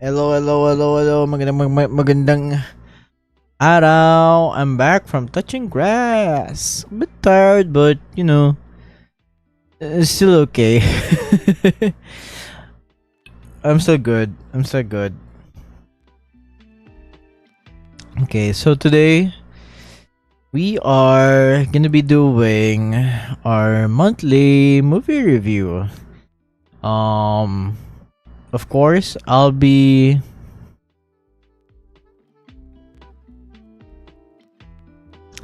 Hello. Magandang araw. I'm back from touching grass. A bit tired, but it's still okay. I'm still good. Okay, so today we are gonna be doing our monthly movie review. Of course, I'll be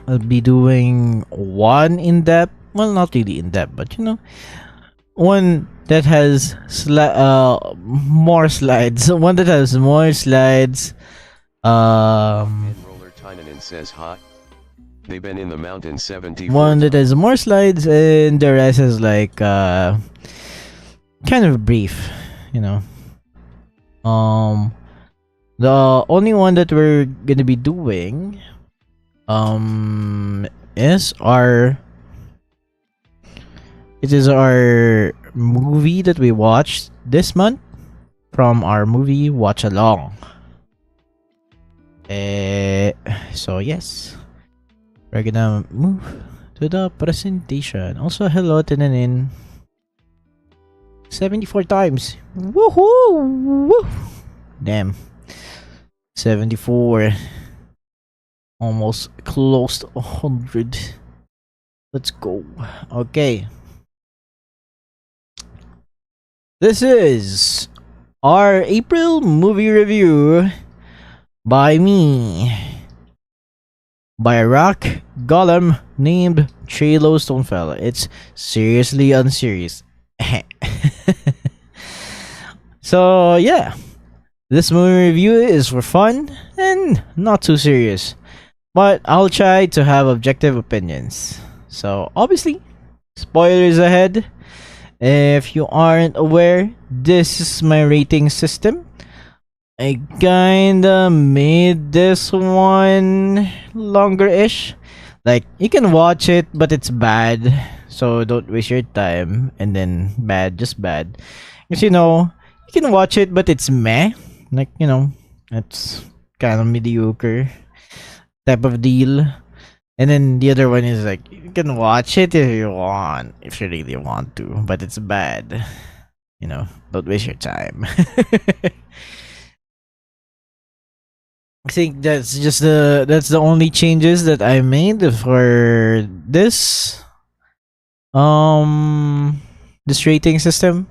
doing one in depth. Well, not really in depth, but one that has more slides. One that has more slides. Roller Tynanen says hot. They've been in the mountains 74 One that has more slides, and the rest is like kind of brief. The only one that we're gonna be doing is our movie that we watched this month from our movie watch along. So yes, we're gonna move to the presentation. Also, hello Tinanin 74 times. Woohoo! Woo! Damn. 74. Almost close to 100. Let's go. Okay. This is our April movie review by me. By a rock golem named Treilo Stonefell. It's seriously unserious. So yeah, this movie review is for fun and not too serious, but I'll try to have objective opinions. So obviously, spoilers ahead. If you aren't aware, this is my rating system. I kinda made this one longer-ish. Like, you can watch it, but it's bad. So don't waste your time. And then just bad. Because you can watch it, but it's meh. Like, it's kind of mediocre type of deal. And then the other one is like, you can watch it if you really want to, but it's bad. Don't waste your time. I think that's the only changes that I made for this rating system.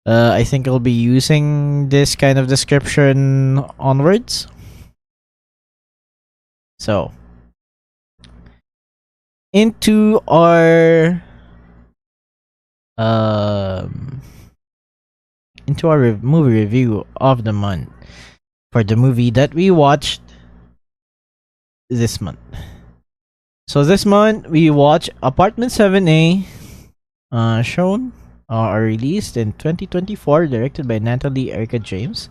I think I'll be using this kind of description onwards. So into our movie review of the month for the movie that we watched this month. So this month we watched Apartment 7A, shown or released in 2024, directed by Natalie Erica James.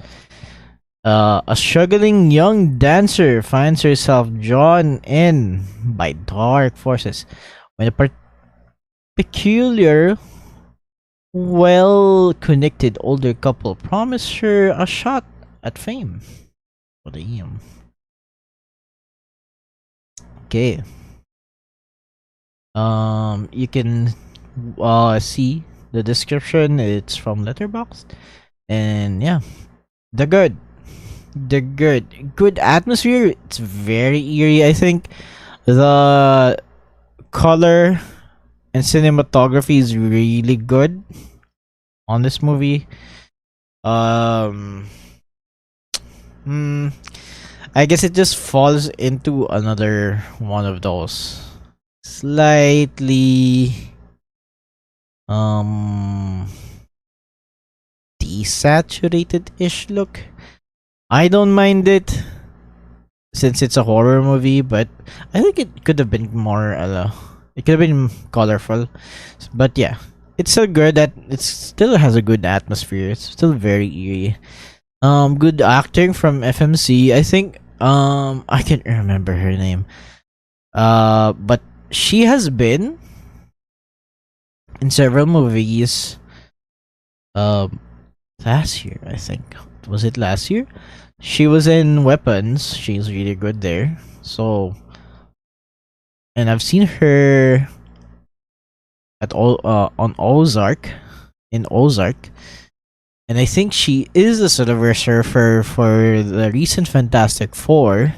A struggling young dancer finds herself drawn in by dark forces when a peculiar, well-connected older couple promise her a shot at fame. Oh, damn. Okay. You can see the description. It's from Letterboxd, and yeah, the good atmosphere. It's very eerie. I think the color and cinematography is really good on this movie. I guess it just falls into another one of those slightly desaturated-ish look. I don't mind it since it's a horror movie, but I think it could have been more it could have been colorful. But yeah, it's still good. That it still has a good atmosphere. It's still very eerie. Good acting from FMC. I think I can't remember her name. But she has been in several movies last year, I think, was it last year? She was in Weapons. She's really good there. So, and I've seen her at all on Ozark, in Ozark, and I think she is the Silver Surfer for the recent Fantastic Four.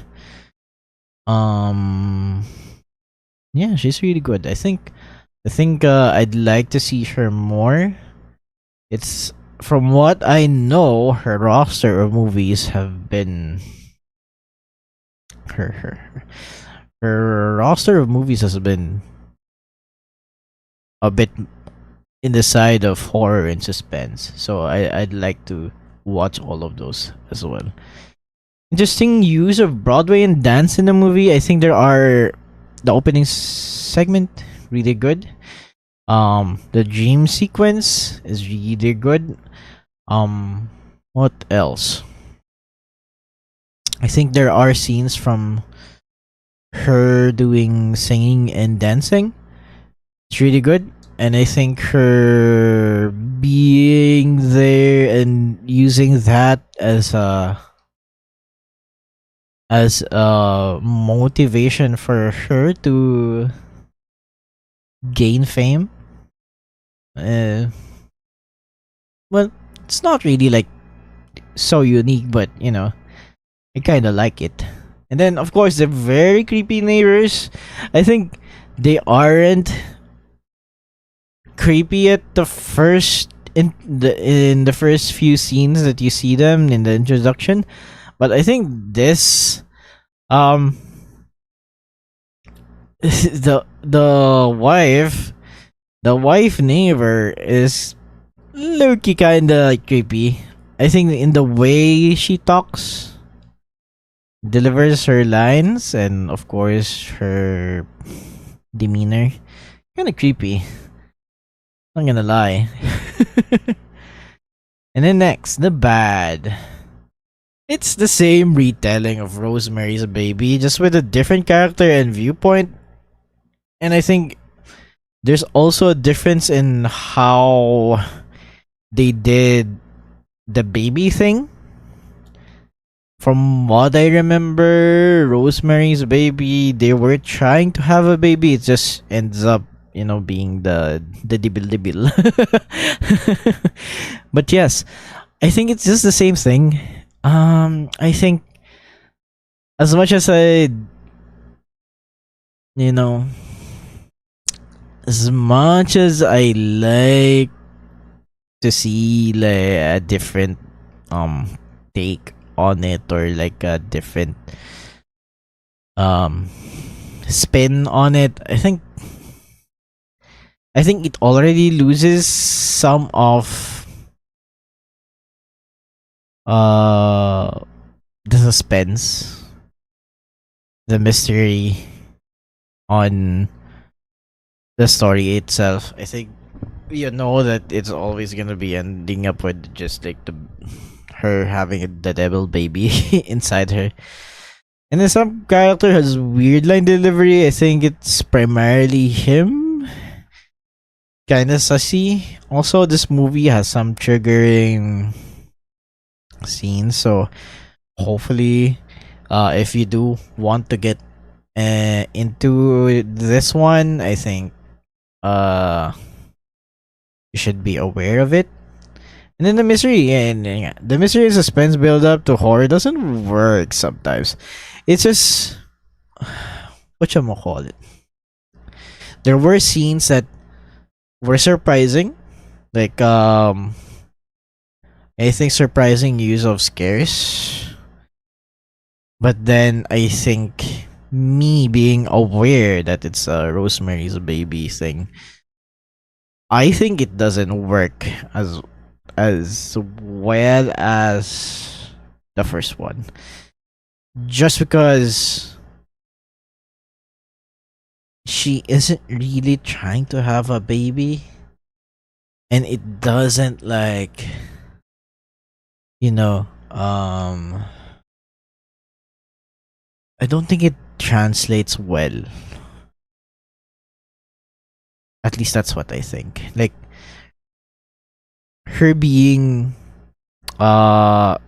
Yeah, she's really good. I think I'd like to see her more. It's from what I know, her roster of movies have been her her her roster of movies has been a bit in the side of horror and suspense. So I'd like to watch all of those as well. Interesting use of Broadway and dance in the movie. I think there are the opening segment really good. The dream sequence is really good. What else? I think there are scenes from her doing singing and dancing. It's really good. And I think her being there and using that as a motivation for her to gain fame. Uh, well, it's not really like so unique, but I kind of like it. And then, of course, the very creepy neighbors. I think they aren't creepy at the first in the first few scenes that you see them in the introduction, but I think this um the wife neighbor is low-key kind of like creepy. I think in the way she talks, delivers her lines, and of course her demeanor, kind of creepy. Not gonna lie. And then next, the bad. It's the same retelling of Rosemary's Baby, just with a different character and viewpoint. And I think there's also a difference in how they did the baby thing. From what I remember, Rosemary's Baby, they were trying to have a baby. It just ends up, being the dibil dibil. But yes, I think it's just the same thing. I think as much as you know, as much as I like to see like a different take on it, or like a different spin on it, I think it already loses some of the suspense, the mystery on the story itself. I think that it's always gonna be ending up with just like her having the devil baby inside her. And then some character has weird line delivery. I think it's primarily him. Kinda sussy. Also, this movie has some triggering scenes, so hopefully, if you do want to get into this one, I think you should be aware of it. And then the mystery, and the mystery and suspense build up to horror doesn't work sometimes. It's just what you call it. There were scenes that were surprising, like I think surprising use of scares. But then I think me being aware that it's a Rosemary's Baby thing, I think it doesn't work as well as the first one. Just because she isn't really trying to have a baby, and it doesn't like I don't think it translates well. At least that's what I think. Like her being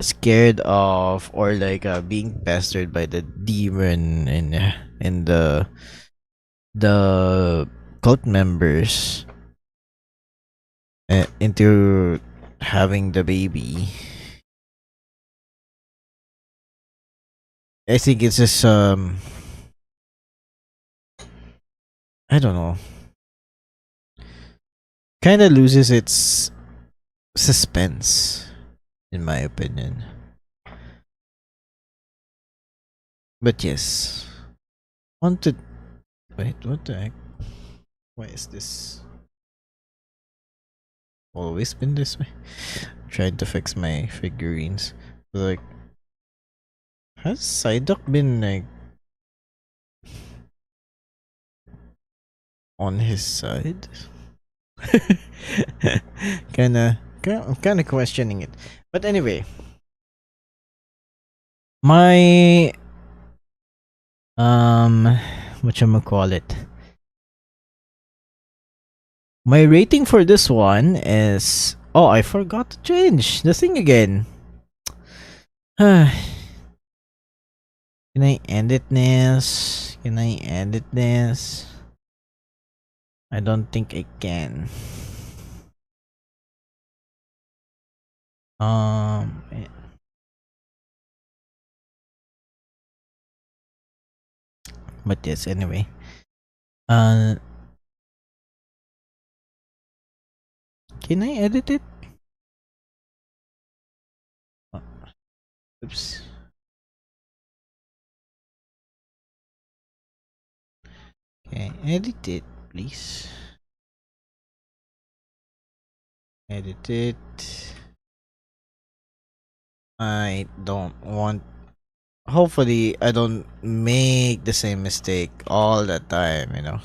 scared of, or like being pestered by the demon in the cult members into having the baby. I think it's just I don't know, kind of loses its suspense, in my opinion. But yes, on to wait, what the heck? Why is this always been this way? Trying to fix my figurines. Like, has Psyduck been like on his side? I'm kinda questioning it. But anyway, my whatchamacallit, my rating for this one is, oh, I forgot to change the thing again. Can I edit this? Can I edit this? I don't think I can. Eh. But yes, anyway. Can I edit it? Oops. Okay, edit it, please. Edit it. I don't want. Hopefully, I don't make the same mistake all the time, you know.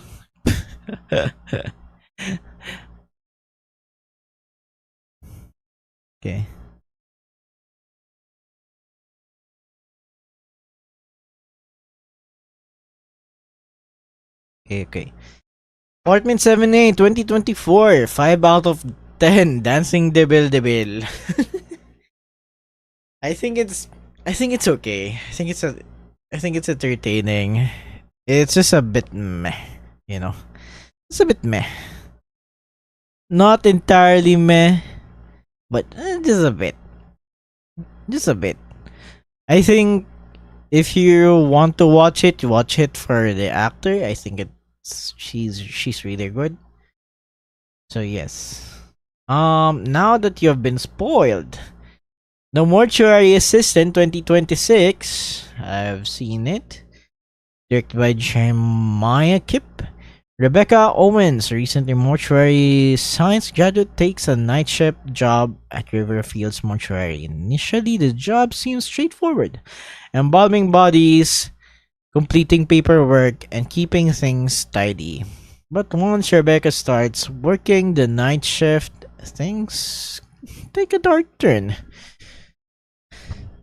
Okay. Okay. Portman78 2024, 5 out of 10. Dancing Debil Debil. I think it's okay. I think it's entertaining. It's just a bit meh, you know. It's a bit meh. Not entirely meh, but just a bit. Just a bit. I think if you want to watch it for the actor. I think she's really good. So yes. Now that you have been spoiled, The Mortuary Assistant 2026. I've seen it. Directed by Jeremiah Kip. Rebecca Owens, recently mortuary science graduate, takes a night shift job at Riverfields Mortuary. Initially, the job seems straightforward: embalming bodies, completing paperwork, and keeping things tidy. But once Rebecca starts working the night shift, things take a dark turn.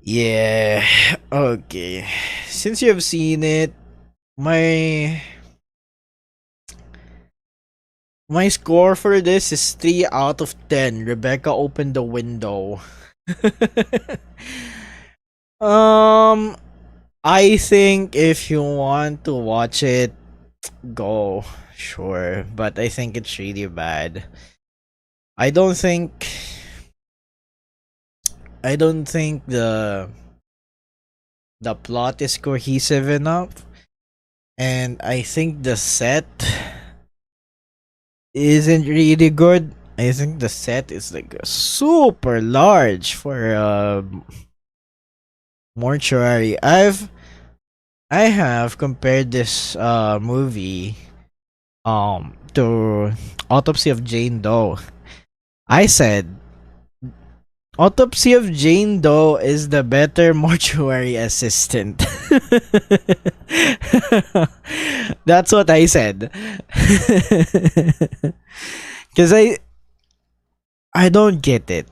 Yeah, okay. Since you have seen it, my score for this is 3 out of 10. Rebecca opened the window. um, I think if you want to watch it, go. Sure. But I think it's really bad. I don't think the plot is cohesive enough. And I think the set isn't really good. I think the set is like super large for a mortuary. I have compared this movie to Autopsy of Jane Doe. I said Autopsy of Jane Doe is the better mortuary assistant. That's what I said. Cuz I don't get it.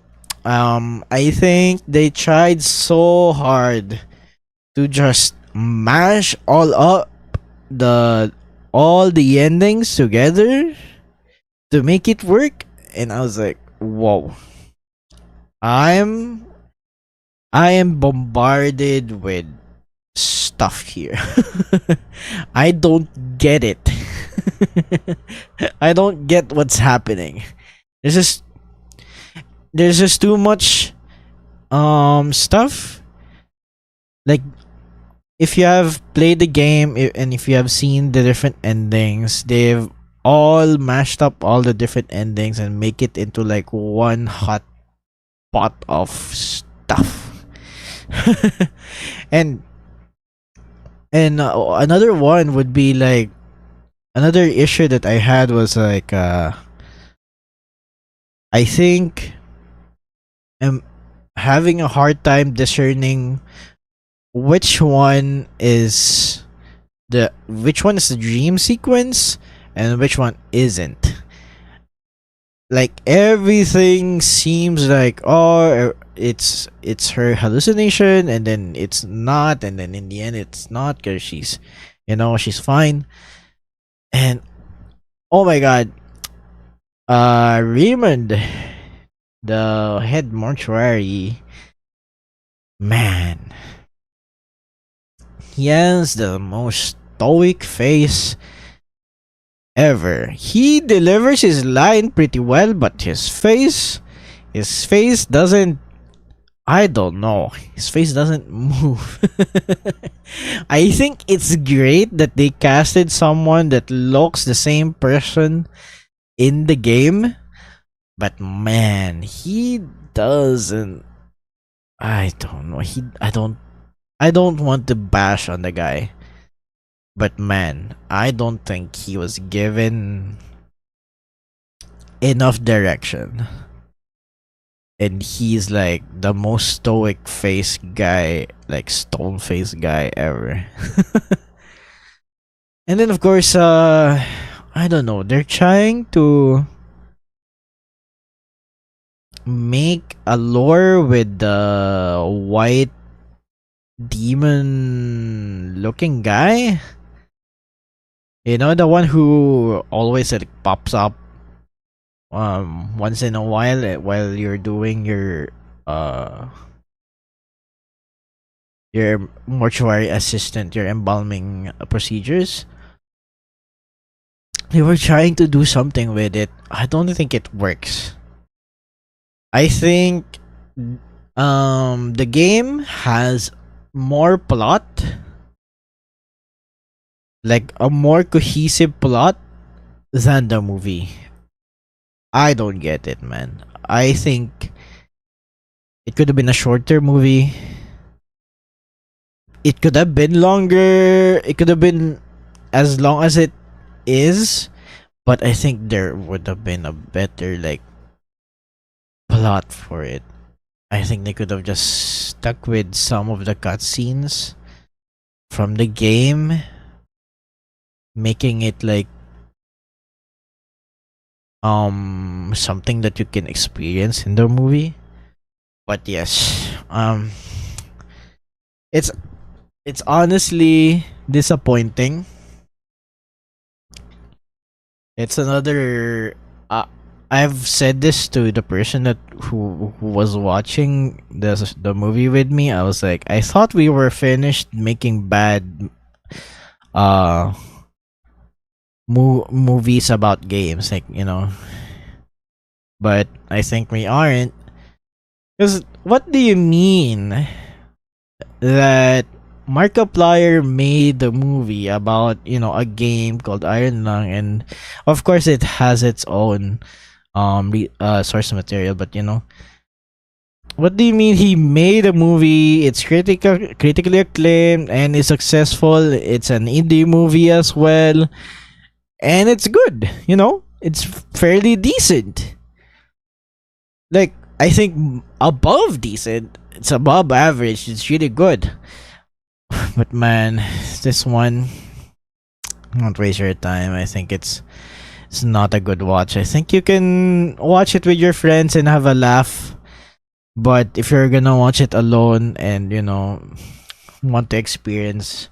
I think they tried so hard to just mash all the endings together to make it work, and I was like, whoa. I'm I am bombarded with stuff here. I don't get it. I don't get what's happening. There's just there's just too much stuff. Like, if you have played the game and if you have seen the different endings, they've all mashed up all the different endings and make it into like one hot pot of stuff. and another one would be like, another issue that I had was like, I think I'm having a hard time discerning which one is the dream sequence and which one isn't. Like, everything seems like, oh, it's her hallucination, and then it's not, and then in the end it's not, because she's, she's fine. And oh my god, Raymond, the head mortuary, man, he has the most stoic face ever. He delivers his line pretty well, but his face doesn't, I don't know. His face doesn't move. I think it's great that they casted someone that looks the same person in the game, but man, he doesn't. I don't know. I don't want to bash on the guy, but man, I don't think he was given enough direction. And he's like the most stoic face guy, like stone face guy ever. And then of course, I don't know, they're trying to make a lore with the white demon looking guy. You know, the one who always like pops up once in a while you're doing your mortuary assistant, your embalming procedures. They were trying to do something with it. I don't think it works. I think the game has more plot, like a more cohesive plot than the movie. I don't get it, man. I think it could have been a shorter movie. It could have been longer. It could have been as long as it is, but I think there would have been a better like plot for it. I think they could have just stuck with some of the cutscenes from the game, making it like something that you can experience in the movie. But yes, it's honestly disappointing. It's another I've said this to the person that who was watching the movie with me. I was like, I thought we were finished making bad uh movies about games, like, but I think we aren't. Because what do you mean that Markiplier made the movie about, a game called Iron Lung, and of course it has its own source material, but what do you mean he made a movie? It's critically acclaimed and is successful. It's an indie movie as well, and it's good. It's fairly decent. Like, I think above decent. It's above average. It's really good. But man, this one, don't waste your time. I think it's not a good watch. I think you can watch it with your friends and have a laugh. But if you're gonna watch it alone and want to experience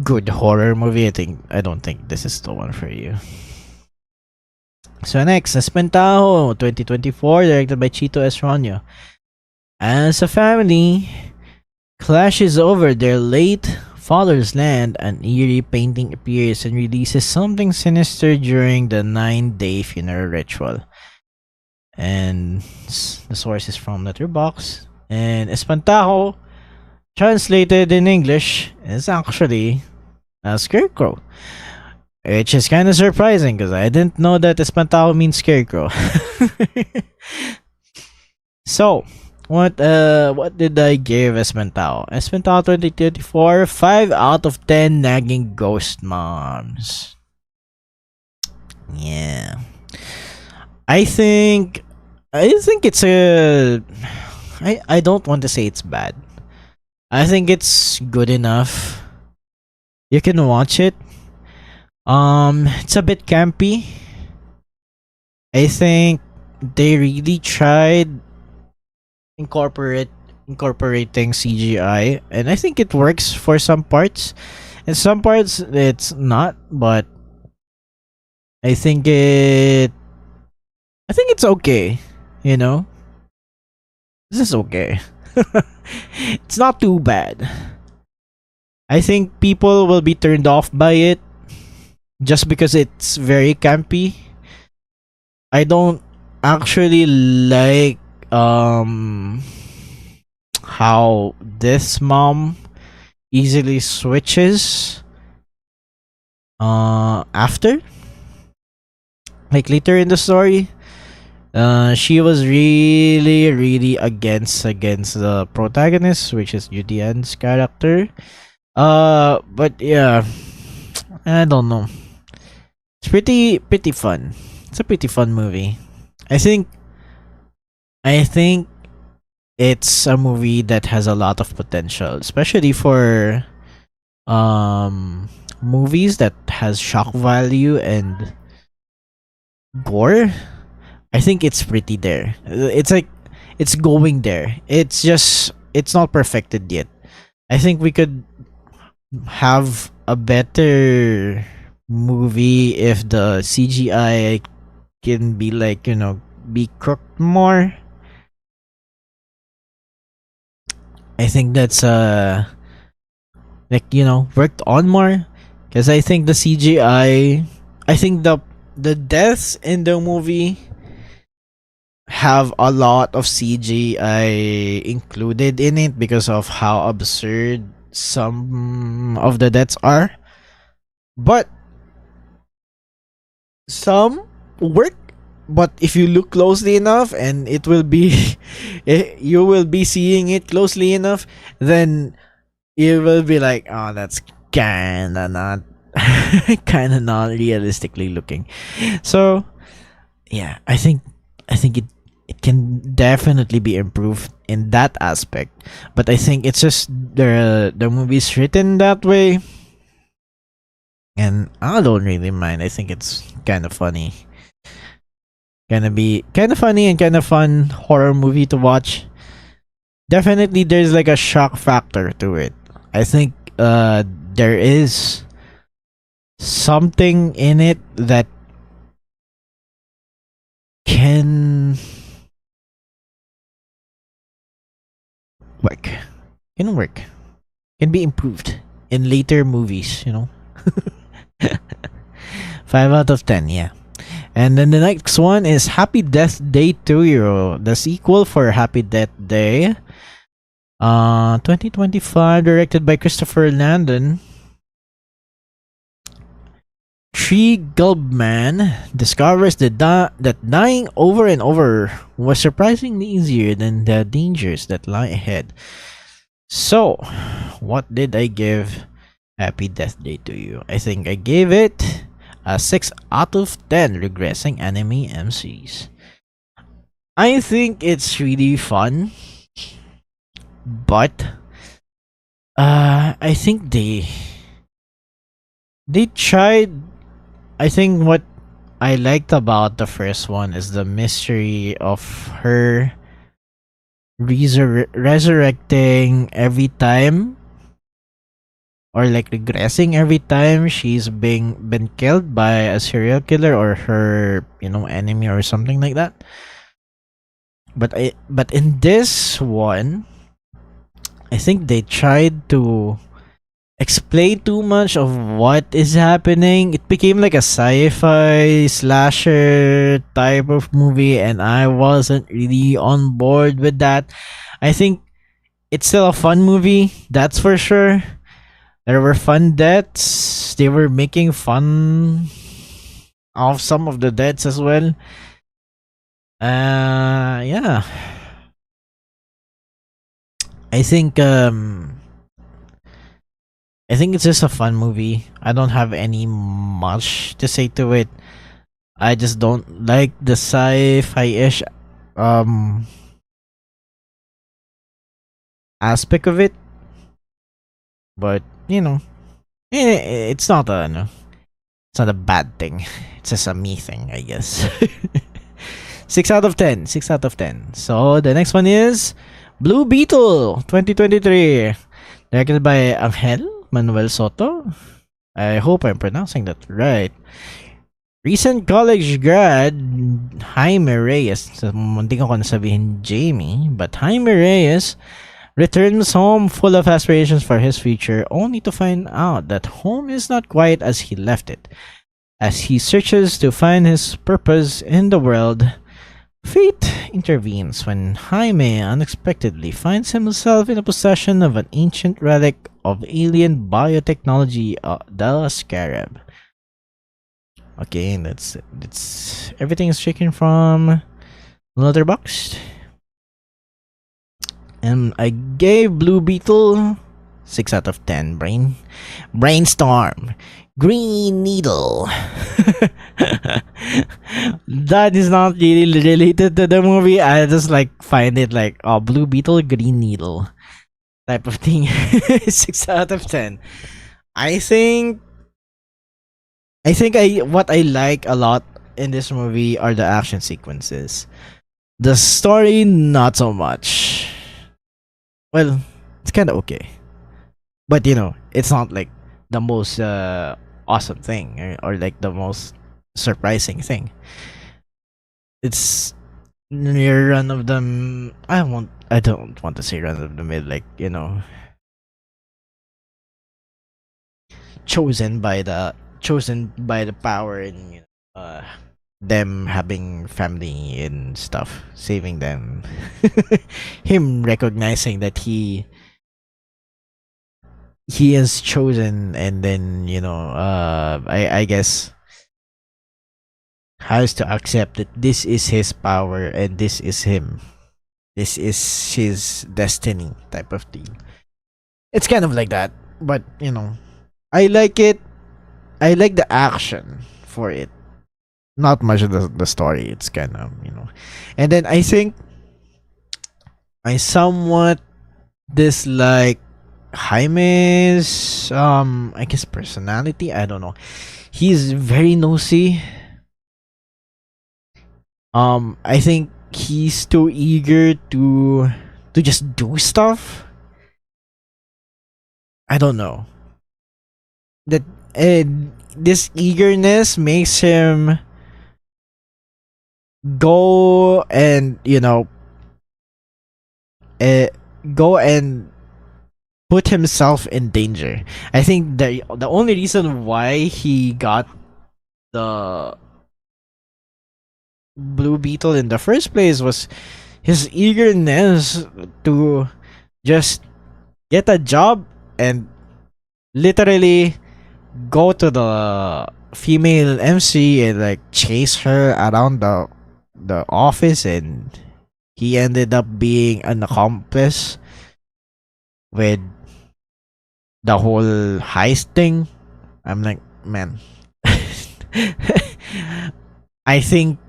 good horror movie, I don't think this is the one for you. So next, Espentajo 2024, directed by Chito Esronio. As a family clashes over their late father's land, an eerie painting appears and releases something sinister during the 9-day funeral ritual. And the source is from Letterboxd. And Espantajo, translated in English, is actually a scarecrow. Which is kind of surprising because I didn't know that Espantajo means scarecrow. So, what did I give Espantajo? Espantajo 2024, 5 out of 10 nagging ghost moms. Yeah. I think it's a I don't want to say it's bad. I think it's good enough. You can watch it. It's a bit campy. I think they really tried incorporating CGI, and I think it works for some parts. In some parts it's not, but I think it's okay, you know? This is okay. It's not too bad. I think people will be turned off by it just because it's very campy. I don't actually like how this mom easily switches after, like later in the story. She was really against the protagonist, which is Judian's character. But yeah, I don't know. It's pretty fun. It's a pretty fun movie. I think it's a movie that has a lot of potential, especially for movies that has shock value and gore. I think it's pretty there. It's like it's going there. It's not perfected yet. I think we could have a better movie if the CGI can be like, be cooked more. I think that's worked on more, because I think the CGI, I think the deaths in the movie have a lot of CGI included in it because of how absurd some of the deaths are. But some work, but if you look closely enough, and it will be you will be seeing it closely enough, then you will be like, oh, that's kinda not kinda not realistically looking. So yeah, I think it can definitely be improved in that aspect, but I think it's just the movie's written that way, and I don't really mind. I think it's kind of funny. Gonna be kind of funny and kind of fun horror movie to watch. Definitely there's like a shock factor to it. I think there is something in it that can work. Can be improved in later movies, 5 out of 10, yeah. And then the next one is Happy Death Day 2, the sequel for Happy Death Day. 2025, directed by Christopher Landon. Tree Gulbman discovers that dying over and over was surprisingly easier than the dangers that lie ahead. So, what did I give Happy Death Day 2? I think I gave it a 6 out of 10 regressing anime MCs. I think it's really fun, but I think they tried. I think what I liked about the first one is the mystery of her resurrecting every time, or like regressing every time she's been killed by a serial killer or her enemy or something like that. but in this one, I think they tried to explain too much of what is happening. It became like a sci-fi slasher type of movie, and I wasn't really on board with that. I think it's still a fun movie, that's for sure. There were fun deaths. They were making fun of some of the deaths as well. Yeah. I think I think it's just a fun movie. I don't have any much to say to it. I just don't like the sci-fi-ish um aspect of it. But you know, it's not a no, it's not a bad thing. It's just a me thing, I guess. 6 out of 10. 6 out of 10. So the next one is Blue Beetle 2023, directed by Angel Manuel Soto. I hope I'm pronouncing that right. Recent college grad Jaime Reyes. Muntik ako na sabihin Jamie, but Jaime Reyes returns home full of aspirations for his future, only to find out that home is not quite as he left it. As he searches to find his purpose in the world, fate intervenes when Jaime unexpectedly finds himself in the possession of an ancient relic of alien biotechnology, the Scarab. Okay, that's everything is taken from Letterboxd. And I gave Blue Beetle 6 out of 10. Brainstorm. Green Needle. That is not really related to the movie. I just like find it like Blue Beetle, Green Needle type of thing. 6 out of 10. I think what I like a lot in this movie are the action sequences. The story, not so much. Well, it's kind of okay, but it's not like the most awesome thing, or like the most surprising thing. It's near run of the. I don't want to say run of the mill, like chosen by the power, and them having family and stuff, saving them. Him recognizing that he is chosen, and then I guess has to accept that this is his power and this is him. This is his destiny type of thing. It's kind of like that, but I like it. I like the action for it. Not much of the story. It's kind of and then I think I somewhat dislike Jaime's I guess personality. I don't know. He's very nosy. I think he's too eager to just do stuff. I don't know. That this eagerness makes him go and go and put himself in danger. I think the only reason why he got the Blue Beetle in the first place was his eagerness to just get a job and literally go to the female MC and like chase her around the office, and he ended up being an accomplice with the whole heist thing. I'm like, man, I think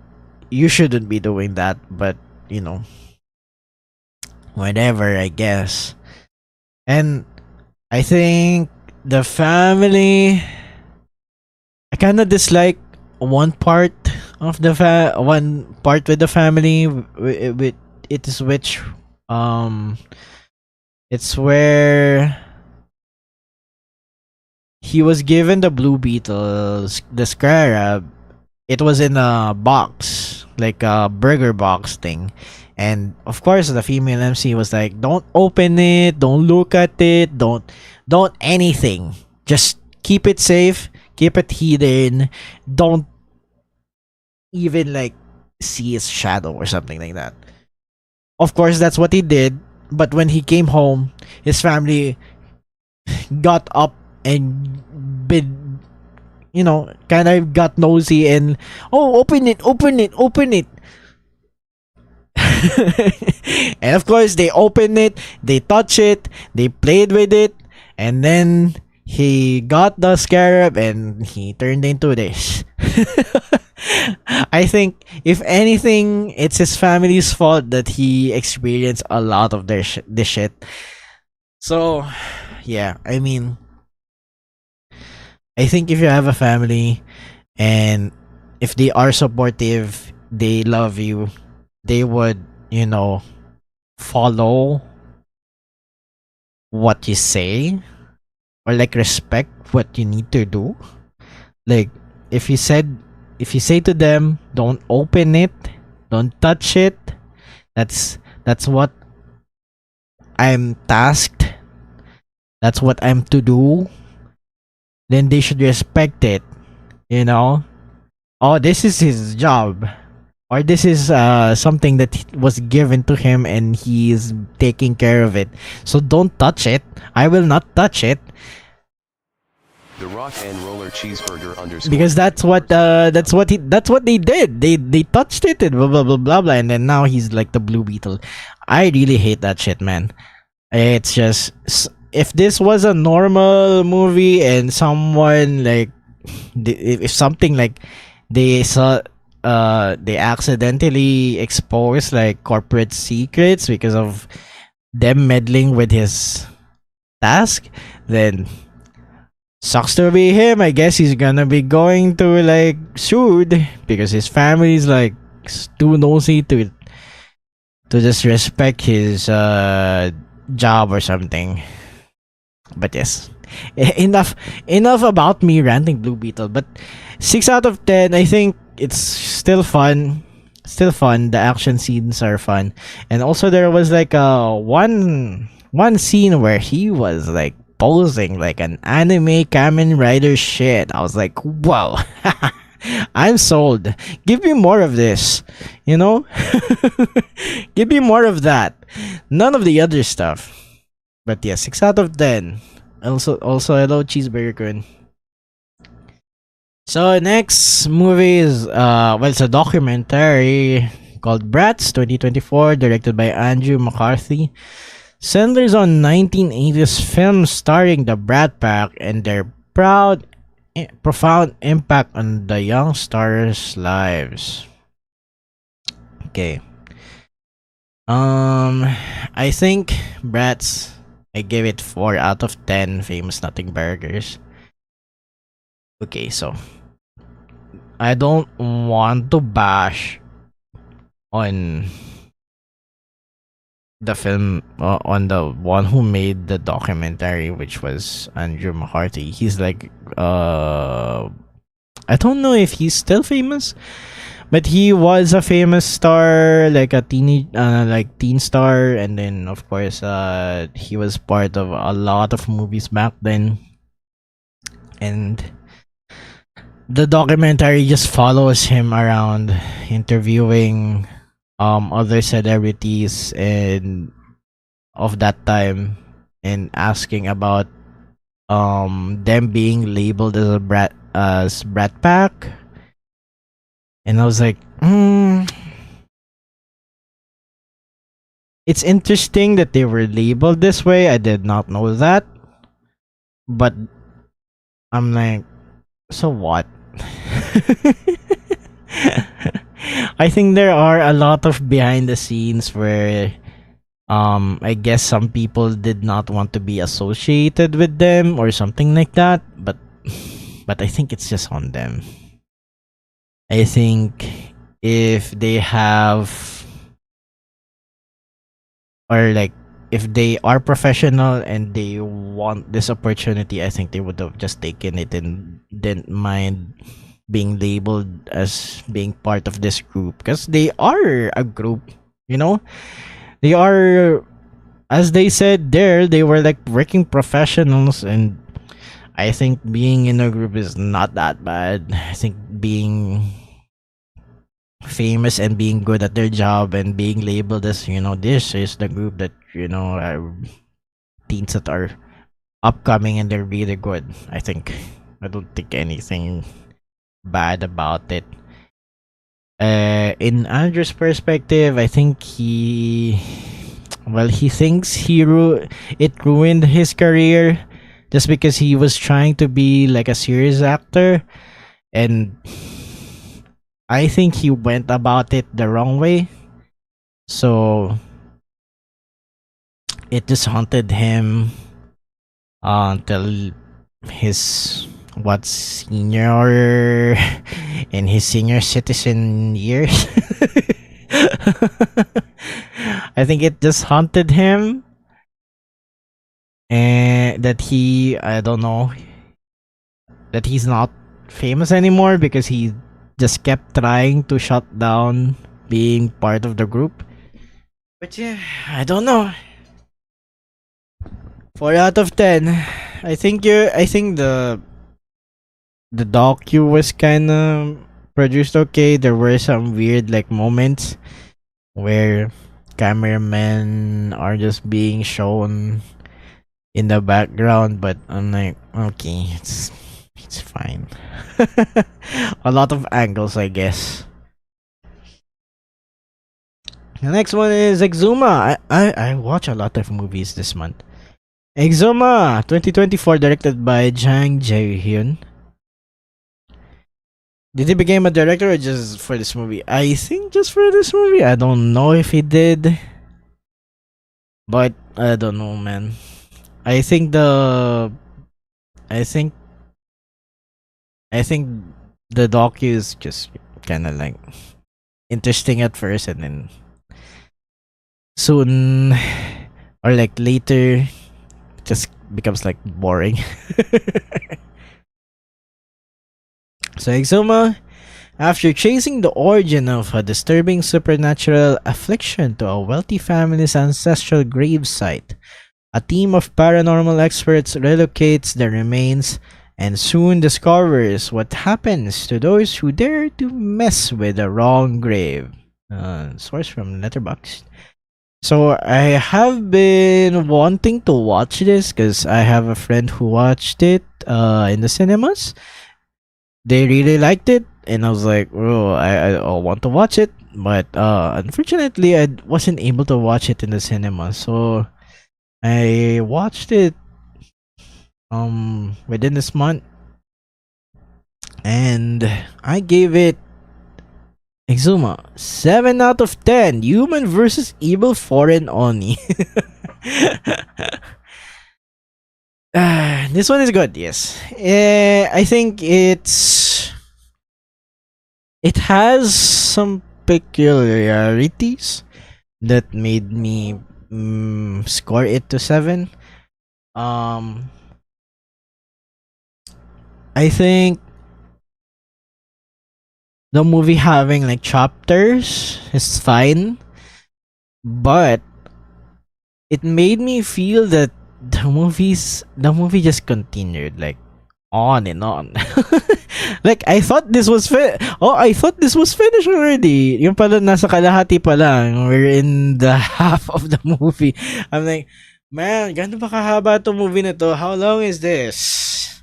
you shouldn't be doing that, but whatever, I guess. And I think the family, I kind of dislike one part of the one part with the family, with it is which it's where he was given the Blue Beetles, the Scarab. It was in a box, like a burger box thing, And of course, the female MC was like, "Don't open it, don't look at it, don't anything. Just keep it safe, keep it hidden. Don't even like see his shadow or something like that." Of course, that's what he did. But when he came home, his family got up and been, kind of got nosy and, "Oh, open it, open it, open it." And of course, they opened it, they touched it, they played with it, and then he got the scarab and he turned into this. I think, if anything, it's his family's fault that he experienced a lot of this shit. So, yeah, I mean, I think if you have a family and if they are supportive, they love you, they would, follow what you say, or like respect what you need to do. Like, if you say to them, "Don't open it, don't touch it," that's what I'm tasked, that's what I'm to do, then they should respect it, you know? Oh, this is his job. Or this is something that was given to him and he's taking care of it. So don't touch it. I will not touch it. The rock and roller cheeseburger underscore. Because that's what they did. They touched it and blah blah blah blah blah, and then now he's like the Blue Beetle. I really hate that shit, man. It's just, if this was a normal movie and someone like, if something like they saw, they accidentally exposed like corporate secrets because of them meddling with his task, then sucks to be him. I guess he's gonna be going to like sued because his family's like too nosy to disrespect his job or something. But yes, enough about me ranting Blue Beetle. But 6 out of 10. I think it's still fun. The action scenes are fun, and also there was like one scene where he was like posing like an anime Kamen Rider shit. I was like, wow. I'm sold. Give me more of this, you know? Give me more of that. None of the other stuff. But yeah, 6 out of 10. Also hello Cheeseburger Kun. So next movie is it's a documentary called Bratz 2024, directed by Andrew McCarthy. Centers on 1980s films starring the Brat Pack and their profound impact on the young stars' lives. Okay. I think Bratz, I gave it 4 out of 10 famous nothing burgers. Okay, so I don't want to bash on the film, on the one who made the documentary, which was Andrew McCarthy. He's like, I don't know if he's still famous, but he was a famous star, like a teen star, and then of course he was part of a lot of movies back then. And the documentary just follows him around interviewing other celebrities and of that time, and asking about them being labeled as a brat pack. And I was like, it's interesting that they were labeled this way. I did not know that. But I'm like, so what? I think there are a lot of behind the scenes where I guess some people did not want to be associated with them or something like that, but I think it's just on them. I think if they have, or like if they are professional and they want this opportunity, I think they would have just taken it and didn't mind being labeled as being part of this group, because they are a group. You know, they are, as they said there, they were like working professionals, and I think being in a group is not that bad. I think being famous and being good at their job and being labeled as, this is the group that, teens that are upcoming and they're really good. I don't think anything bad about it. In Andrew's perspective, I think he thinks it ruined his career just because he was trying to be like a serious actor, and I think he went about it the wrong way. So it just haunted him until his senior in his senior citizen years. I think it just haunted him, and that I don't know, that he's not famous anymore because he just kept trying to shut down being part of the group. But yeah, I don't know. 4 out of 10. I think the docu was kind of produced okay. There were some weird like moments where cameramen are just being shown in the background, but I'm like, okay, it's fine. A lot of angles, I guess. The next one is Exuma. I watch a lot of movies this month. Exuma 2024, directed by Jang Jae-hyun. Did he become a director or just for this movie? I think just for this movie. I don't know if he did, but I don't know, man. I think I think the docu is just kind of like interesting at first, and then soon or like later just becomes like boring. So Exuma, after tracing the origin of a disturbing supernatural affliction to a wealthy family's ancestral gravesite, a team of paranormal experts relocates the remains and soon discovers what happens to those who dare to mess with the wrong grave. Source from Letterboxd. So I have been wanting to watch this because I have a friend who watched it in the cinemas. They really liked it, and I was like, oh, I want to watch it, but unfortunately I wasn't able to watch it in the cinema. So I watched it within this month, and I gave it Exuma 7 out of 10. Human versus evil foreign Oni. This one is good, yes. I think it has some peculiarities that made me score it to 7. I think the movie having like chapters is fine, but it made me feel that the movie just continued like on and on. Like I thought this was I thought this was finished already. Yung pala nasa kalahati pa lang. We're in the half of the movie. I'm like, man, gaano ba kahaba to movie na to? How long is this?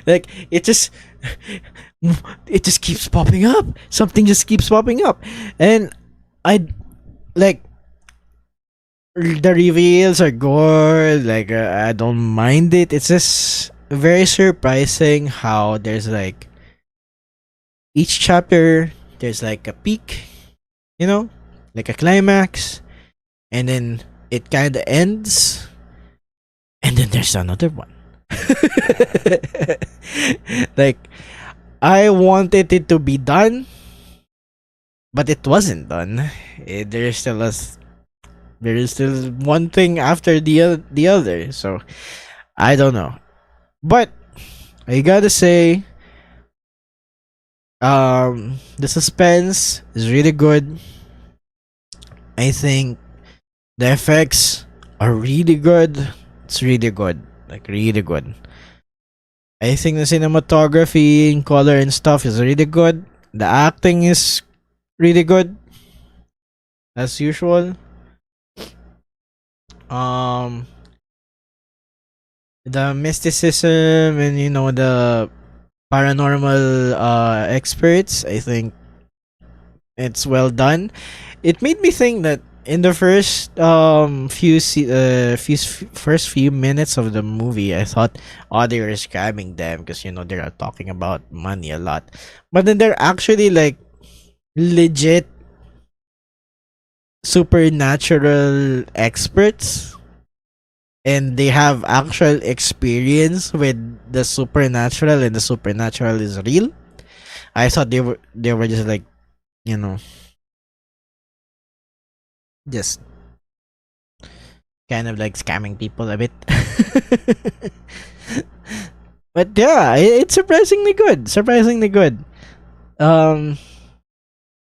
Like it just keeps popping up. Something just keeps popping up, and I like the reveals are good. Like I don't mind it. It's just very surprising how there's like each chapter there's like a peak, like a climax, and then it kind of ends, and then there's another one. Like I wanted it to be done, but it wasn't done. There is still one thing after the other. So I don't know, but I gotta say, The suspense is really good. I think the effects are really good. It's really good. Like really good. I think the cinematography and color and stuff is really good. The acting is really good as usual. Um the mysticism and the paranormal experts, I think it's well done. It made me think that in the first first few minutes of the movie, I thought, oh, they were scamming them because they are talking about money a lot, but then they're actually like legit supernatural experts, and they have actual experience with the supernatural, and the supernatural is real. I thought they were just like, you know just kind of like scamming people a bit. But yeah, it's surprisingly good. Surprisingly good. Um,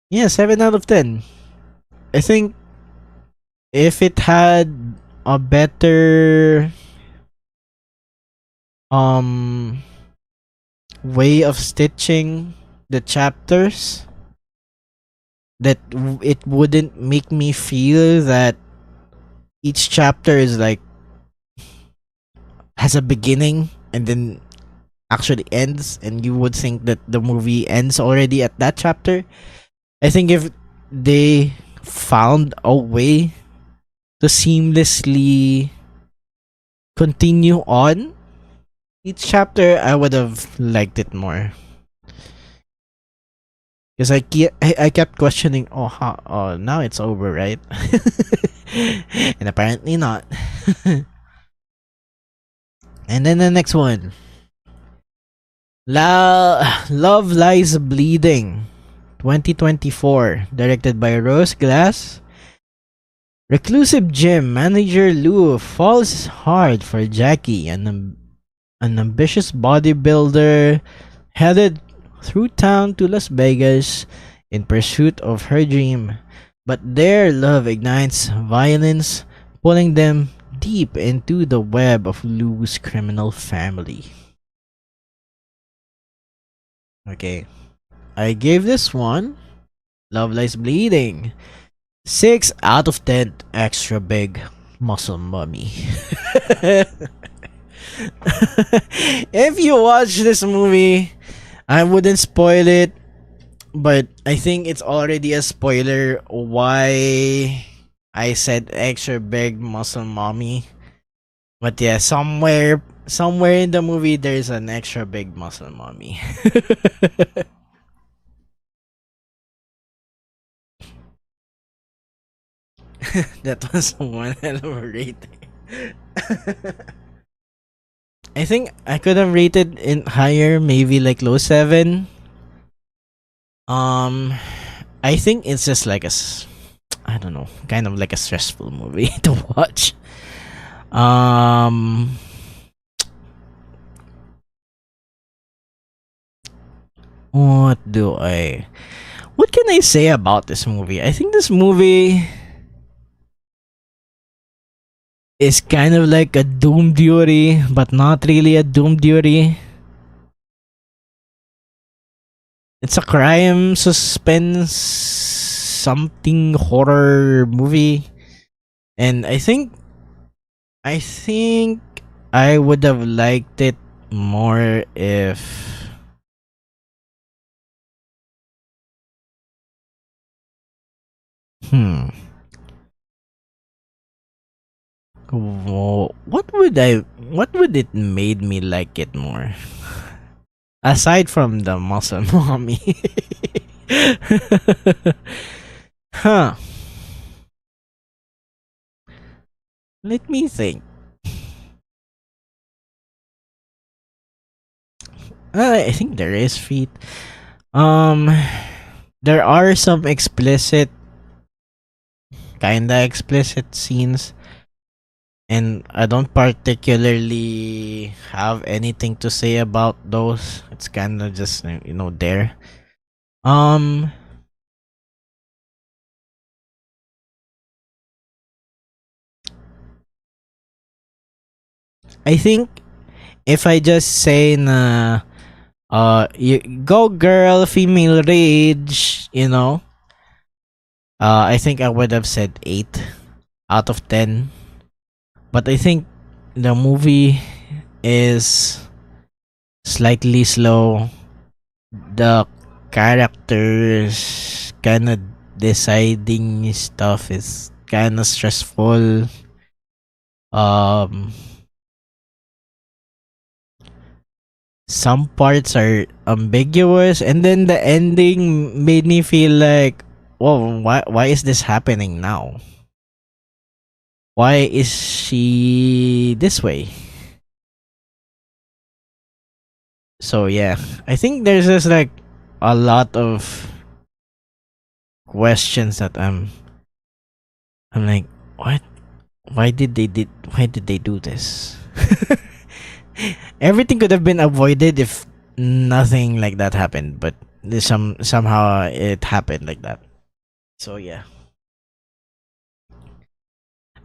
yeah, 7 out of 10. I think if it had a better um way of stitching the chapters, that it wouldn't make me feel that each chapter is like has a beginning and then actually ends, and you would think that the movie ends already at that chapter. I think if they found a way to seamlessly continue on each chapter, I would have liked it more. Because I kept questioning, oh, now it's over, right? And apparently not. And then the next one, Love Lies Bleeding, 2024, directed by Rose Glass. Reclusive gym manager Lou falls hard for Jackie, an ambitious bodybuilder headed through town to Las Vegas in pursuit of her dream. But their love ignites violence, pulling them deep into the web of Lou's criminal family. Okay, I gave this one, Love Lies Bleeding, 6 out of 10 extra big muscle mummy. If you watch this movie, I wouldn't spoil it, but I think it's already a spoiler why I said extra big muscle mommy. But yeah, somewhere in the movie there's an extra big muscle mommy. That was one hell of a rating. I think I could have rated it higher, maybe like low 7. Um, I think it's just like I don't know, kind of like a stressful movie to watch. Um, what do I? What can I say about this movie? I think this movie is kind of like a Doom Duty, but not really a Doom Duty. It's a crime suspense something horror movie, and I think I would have liked it more if hmm what would it made me like it more, aside from the muscle mommy? Huh, let me think. I think there is feet. um there are some kinda explicit scenes, and I don't particularly have anything to say about those. It's kind of just there. Um, I think if I just say na you go girl, female rage, I think I would have said 8 out of 10. But I think the movie is slightly slow. The characters kind of deciding stuff is kind of stressful. Um, some parts are ambiguous, and then the ending made me feel like, whoa, why is this happening now? Why is she this way? So yeah, I think there's just like a lot of questions that I'm like, what? Why did they do this? Everything could have been avoided if nothing like that happened, but somehow it happened like that. So yeah,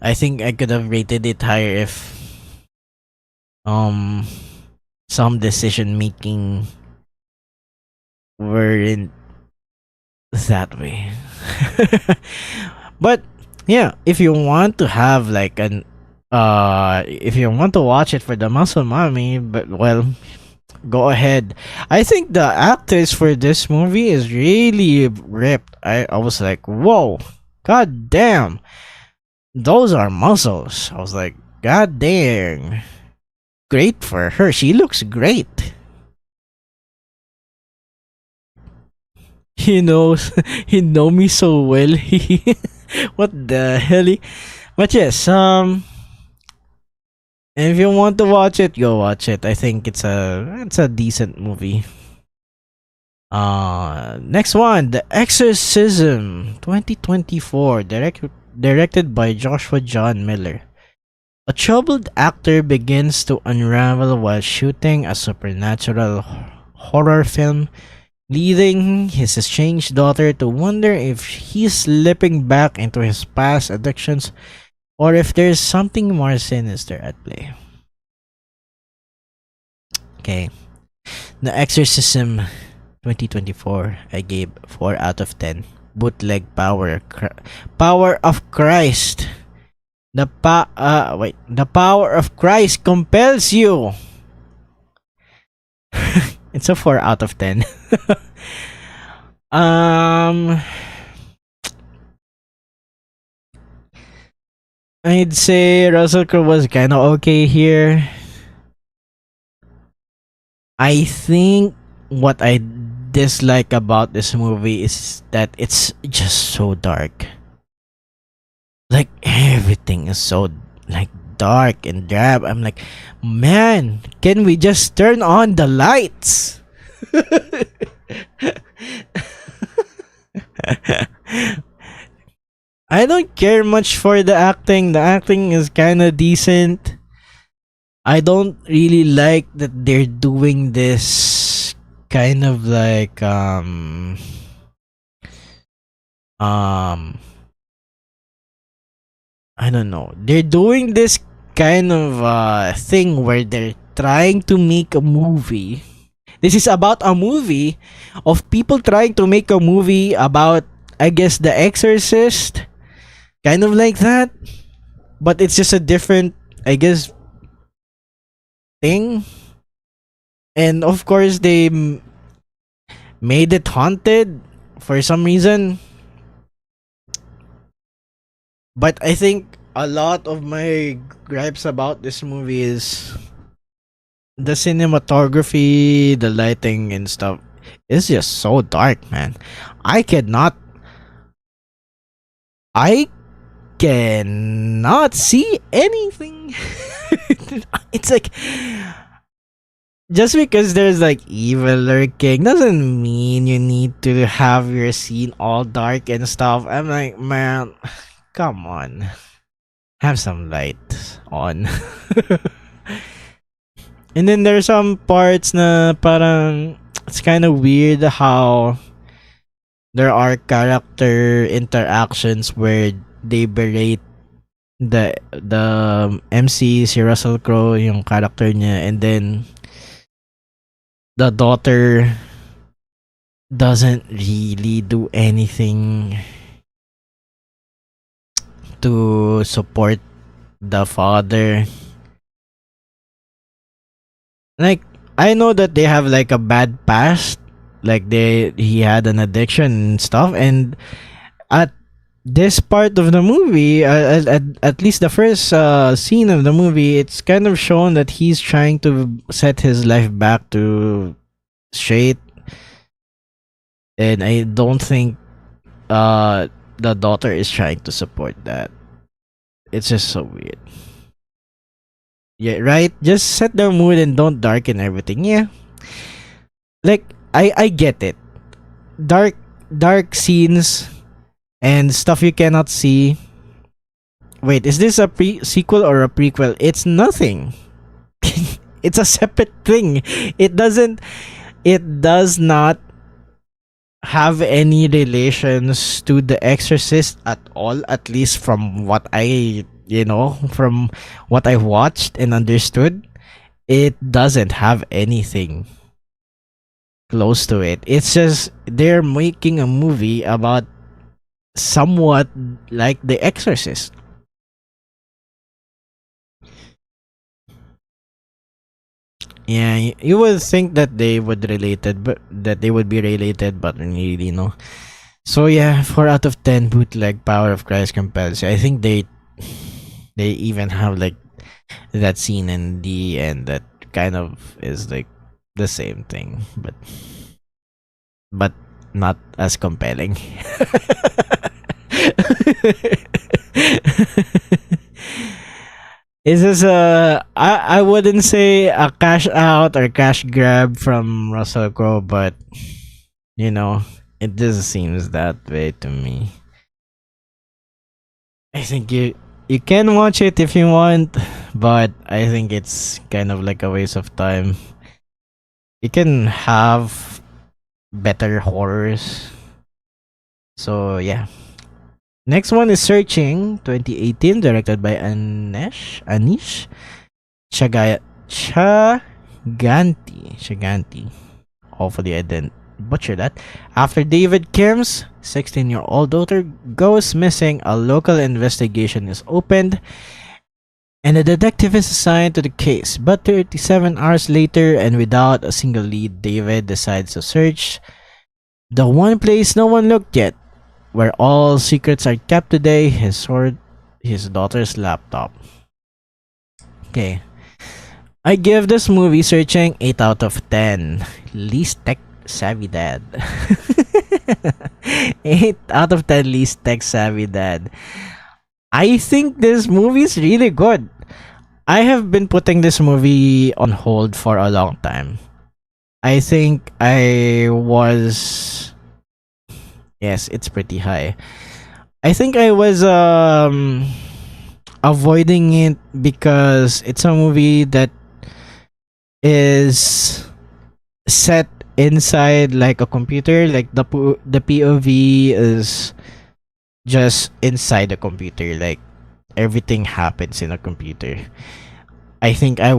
I think I could have rated it higher if um some decision making weren't that way. But yeah, if you want to have like an if you want to watch it for the muscle mommy, but well, go ahead. I think the actors for this movie is really ripped. I was like, whoa, god damn, those are muscles. I was like, god damn, great for her. She looks great. He knows, he know me so well. What the hell? But yes, if you want to watch it, go watch it. I think it's a decent movie. Next one, The Exorcism 2024, directed by Joshua John Miller. A troubled actor begins to unravel while shooting a supernatural horror film, leading his estranged daughter to wonder if he's slipping back into his past addictions or if there's something more sinister at play. Okay. The Exorcism 2024, I gave 4 out of 10. Bootleg Power of Christ. The power of Christ compels you. It's a 4 out of 10. I'd say Russell Crowe was kind of okay here. I think what I dislike about this movie is that it's just so dark. Like everything is so like dark and drab. I'm like, man, can we just turn on the lights? I don't care much for the acting. The acting is kind of decent. I don't really like that they're doing this kind of like I don't know. They're doing this kind of thing where they're trying to make a movie. This is about a movie of people trying to make a movie about, I guess, The Exorcist, kind of like that, but it's just a different, I guess, thing. And of course, they made it haunted for some reason. But I think a lot of my gripes about this movie is the cinematography, the lighting, and stuff. It's just so dark, man. I cannot. I cannot see anything. It's like just because there's like evil lurking doesn't mean you need to have your scene all dark and stuff. I'm like, man, come on, have some light on. And then there's some parts na parang it's kind of weird how there are character interactions where they berate the MC, si Russell Crowe, yung character niya, and then the daughter doesn't really do anything to support the father. Like, I know that they have like a bad past, like he had an addiction and stuff, and at this part of the movie, at least the first scene of the movie, it's kind of shown that he's trying to set his life back to straight, and I don't think the daughter is trying to support that. It's just so weird. Yeah, right? Just set the mood and don't darken everything. Yeah. Like, I get it. Dark scenes and stuff you cannot see. Wait, is this a sequel or a prequel? It's nothing. It's a separate thing. It does not have any relations to The Exorcist at all, at least from what from what I watched and understood. It doesn't have anything close to it. It's just they're making a movie about somewhat like The Exorcist. Yeah, you would think that they would be related, but really no. So yeah, 4 out of 10 bootleg Power of Christ compels you. I think they even have like that scene in the end that kind of is like the same thing, but not as compelling. Is this I wouldn't say a cash out or cash grab from Russell Crowe, but it just seems that way to me. I think you can watch it if you want, but I think it's kind of like a waste of time. You can have better horrors. So yeah. Next one is Searching 2018, directed by Anish Chaganti. Hopefully I didn't butcher that. After David Kim's 16-year-old daughter goes missing, a local investigation is opened and a detective is assigned to the case. But 37 hours later, and without a single lead, David decides to search the one place no one looked yet, where all secrets are kept today: his sword, his daughter's laptop. Okay. I give this movie, Searching, 8 out of 10. Least tech savvy dad. 8 out of 10 least tech savvy dad. I think this movie is really good. I have been putting this movie on hold for a long time. I think I was... Yes, it's pretty high. I think I was avoiding it because it's a movie that is set inside like a computer. Like the POV is just inside the computer. Like everything happens in a computer. I think I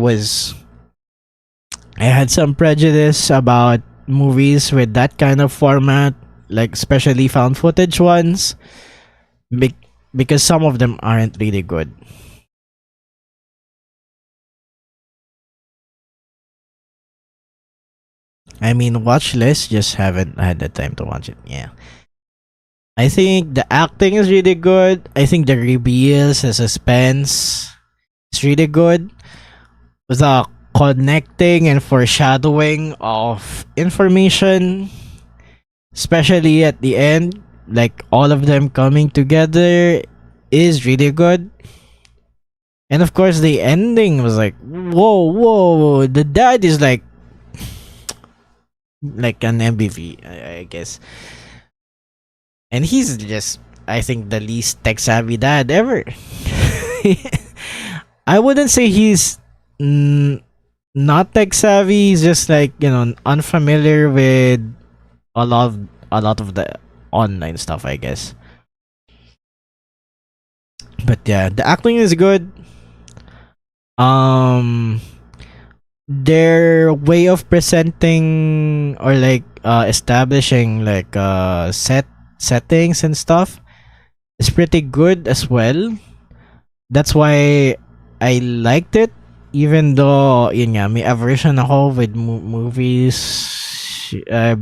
had some prejudice about movies with that kind of format, like especially found footage ones, because some of them aren't really good. I mean, watch list, just haven't had the time to watch it. Yeah. I think the acting is really good. I think the reveals, the suspense is really good. The connecting and foreshadowing of information, especially at the end, like all of them coming together, is really good. And of course, the ending was like, whoa. The dad is like an MVP, I guess. And he's just, I think, the least tech savvy dad ever. I wouldn't say he's not tech savvy. He's just like, unfamiliar with a lot of the online stuff, I guess. But yeah, the acting is good. Um, their way of presenting or like establishing like settings and stuff is pretty good as well. That's why I liked it, even though yun nga, may aversion ako with movies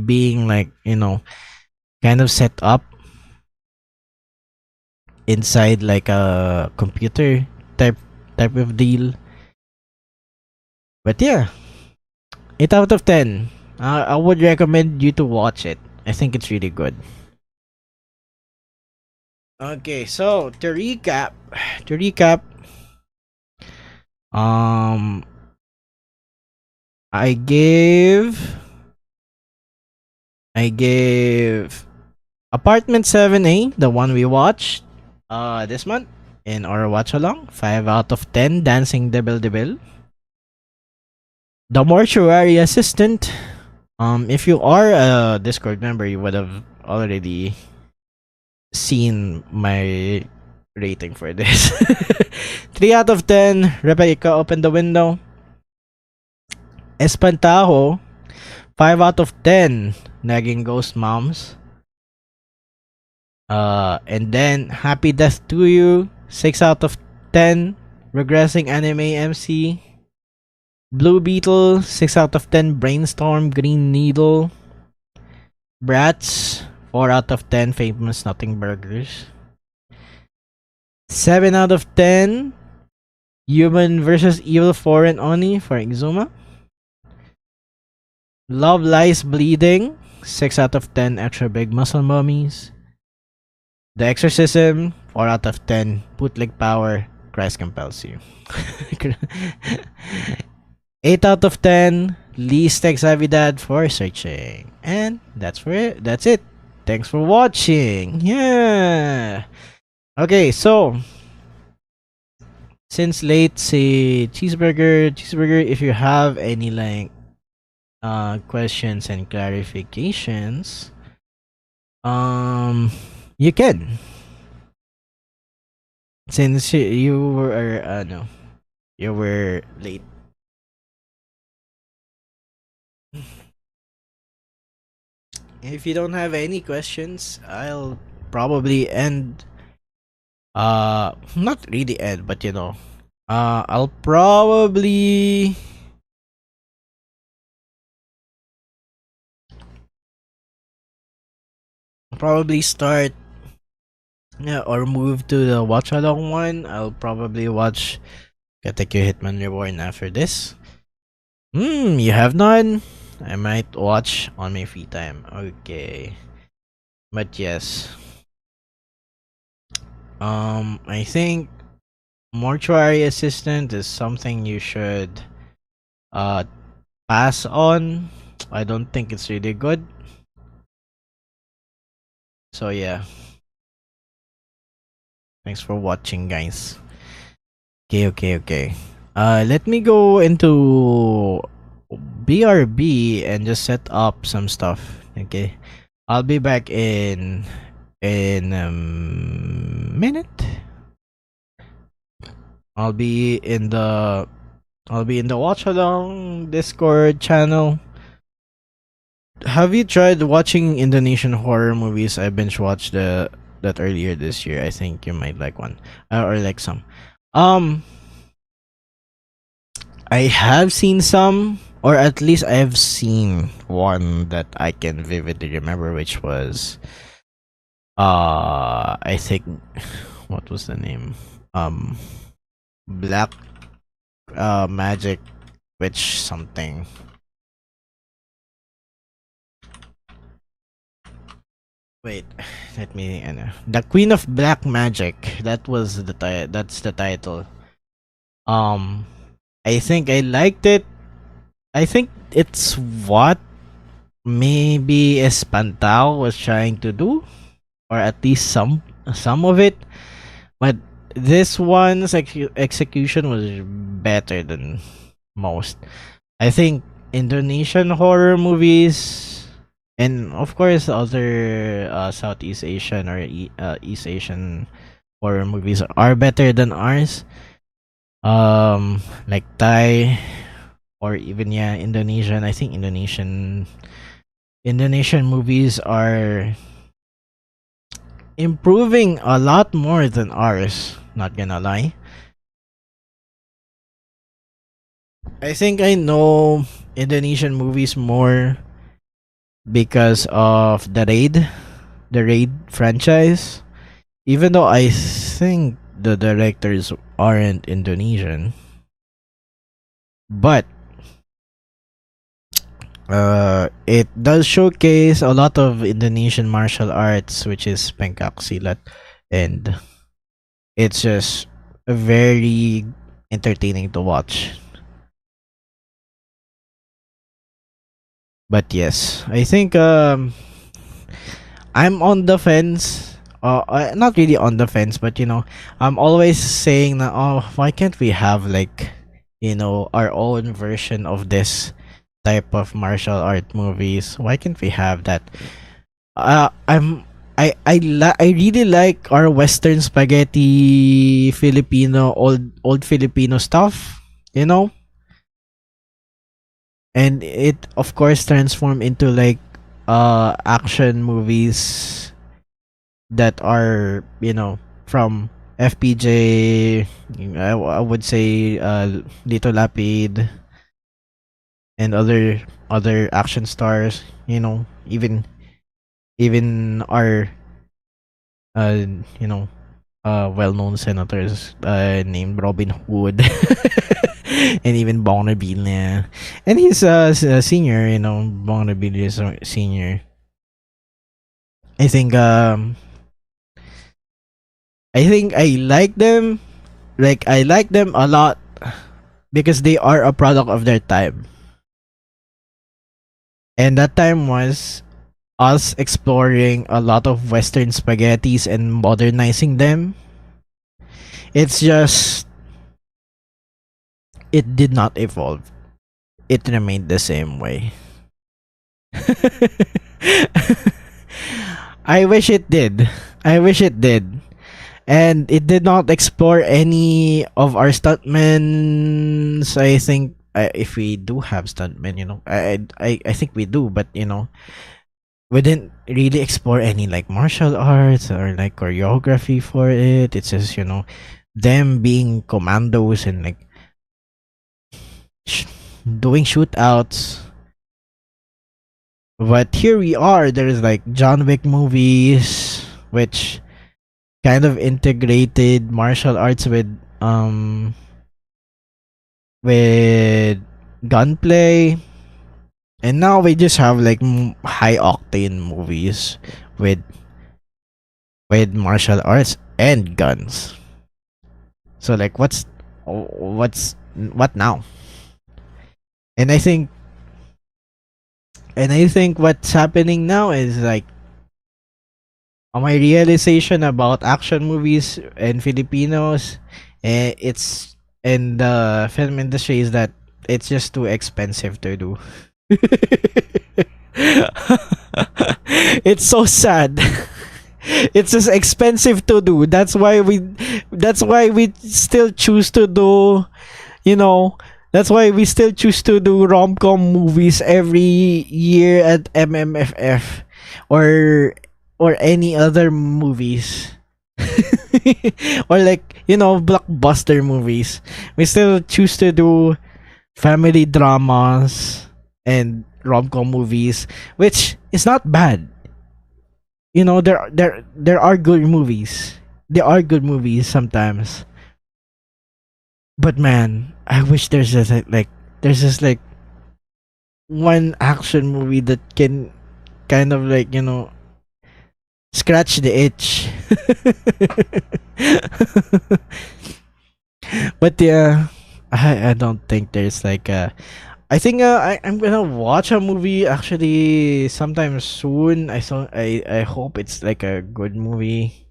being like, you know, kind of set up inside like a computer type of deal. But yeah, 8 out of 10. I would recommend you to watch it. I think it's really good. Okay, so to recap, um, I gave Apartment 7A, the one we watched this month in our watch along, 5 out of 10, Dancing Devil Devil. The Mortuary Assistant, if you are a Discord member, you would have already seen my rating for this. 3 out of 10, Rebecca Open the Window. Espantajo, 5 out of 10, Nagging Ghost Moms. And then Happy Death to You, 6 out of 10, Regressing Anime MC. Blue Beetle, 6 out of 10, Brainstorm Green Needle. Brats, 4 out of 10, Famous Nothing Burgers. 7 out of 10, Human vs. Evil Foreign Oni for Exuma. Love Lies Bleeding, 6 out of 10, Extra Big Muscle Mummies. The Exorcism, 4 out of 10, Bootleg Power, Christ Compels You. 8 out of 10, Least Exavidad for Searching. And that's it. Thanks for watching. Yeah. Okay, so since late, say cheeseburger, if you have any like questions and clarifications, you can. Since you were late. If you don't have any questions, I'll probably end. Not really end, but you know, I'll probably start, yeah, or move to the watch along one. I'll probably watch Katekyo Hitman Reborn after this. You have none? I might watch on my free time. Okay. But yes. I think Mortuary Assistant is something you should pass on. I don't think it's really good. So yeah. Thanks for watching, guys. Okay. Let me go into BRB and just set up some stuff. Okay. I'll be back in a minute. I'll be in the watch along Discord channel. Have you tried watching Indonesian horror movies? I binge watched that earlier this year. I think you might like one or like some. I have seen some, or at least I've seen one that I can vividly remember, which was I think, what was the name? Black Magic Witch something. Wait, let me The Queen of Black Magic. That was that's the title. I think I liked it. I think it's what maybe Espantao was trying to do, or at least some of it. But this one's execution was better than most. I think Indonesian horror movies And of course, other Southeast Asian or East Asian horror movies are better than ours. Like Thai or even Indonesian. I think Indonesian movies are improving a lot more than ours. Not gonna lie. I think I know Indonesian movies more because of the Raid franchise. Even though I think the directors aren't Indonesian, but it does showcase a lot of Indonesian martial arts, which is pencak silat, and it's just very entertaining to watch. But yes, I think I'm on the fence. Not really on the fence, but I'm always saying that, oh, why can't we have like, our own version of this type of martial art movies? Why can't we have that? I'm I really like our Western spaghetti Filipino old Filipino stuff, you know, and it of course transformed into like action movies that are from FPJ. I would say Lito Lapid and other action stars. Even our uh you know well-known senators named Robin Hood and even Bonneville, and he's a senior. Bonneville is a senior. I think I like them. Like I like them a lot because they are a product of their time. And that time was us exploring a lot of Western spaghettis and modernizing them. It's just it did not evolve. It remained the same way. I wish it did. I wish it did. And it did not explore any of our stuntmen. I think if we do have stuntmen, I think we do, but we didn't really explore any like martial arts or like choreography for it. It's just them being commandos and like doing shootouts. But here we are. There's like John Wick movies, which kind of integrated martial arts with gunplay, and now we just have like high octane movies with martial arts and guns. So like what now? And I think what's happening now is like my realization about action movies and Filipinos, it's and the film industry is that it's just too expensive to do. It's so sad. It's just expensive to do. That's why we still choose to do, you know, that's why we still choose to do rom-com movies every year at MMFF or any other movies. Or like, blockbuster movies. We still choose to do family dramas and rom-com movies, which is not bad. There are good movies. There are good movies sometimes. But man, I wish there's just like one action movie that can kind of like, scratch the itch. But yeah, I don't think there's like a. I think I'm gonna watch a movie actually sometime soon. I hope it's like a good movie.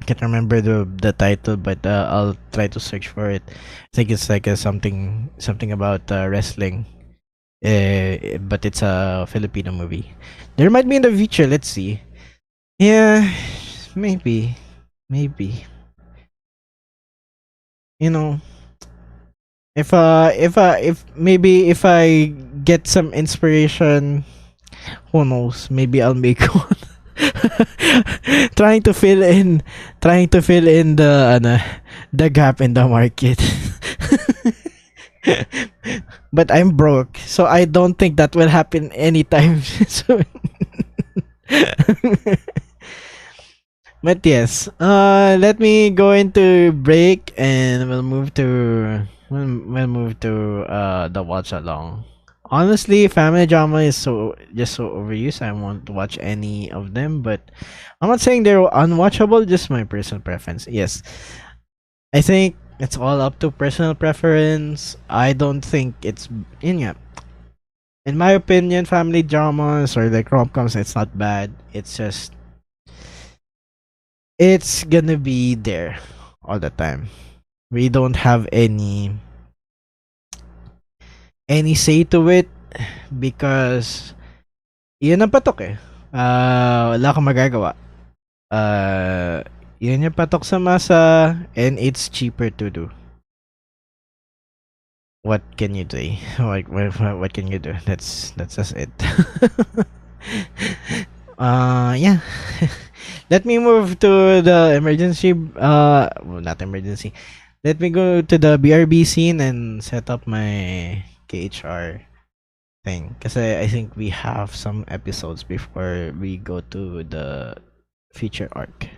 I can't remember the title, but I'll try to search for it. I think it's like something about wrestling. But it's a Filipino movie. There might be in the future. Let's see. Yeah, maybe, maybe. You know, if maybe if I get some inspiration, who knows? Maybe I'll make one. trying to fill in, trying to fill in the gap in the market. But I'm broke, so I don't think that will happen anytime soon. But yes, let me go into break and we'll move to the watch along. Honestly, family drama is so overused. I won't watch any of them, but I'm not saying they're unwatchable. Just my personal preference. Yes, I think it's all up to personal preference. I don't think it's yeah. In my opinion, family dramas or like rom-coms, it's not bad. It's just it's gonna be there all the time. We don't have any say to it because yun ang patok eh. Wala kang magagawa. Yun yung patok sa masa and it's cheaper to do. What can you do? What can you do? That's just it. Yeah. Let me move to the emergency. Well, not emergency. Let me go to the BRB scene and set up my KHR thing. Kasi I think we have some episodes before we go to the feature arc.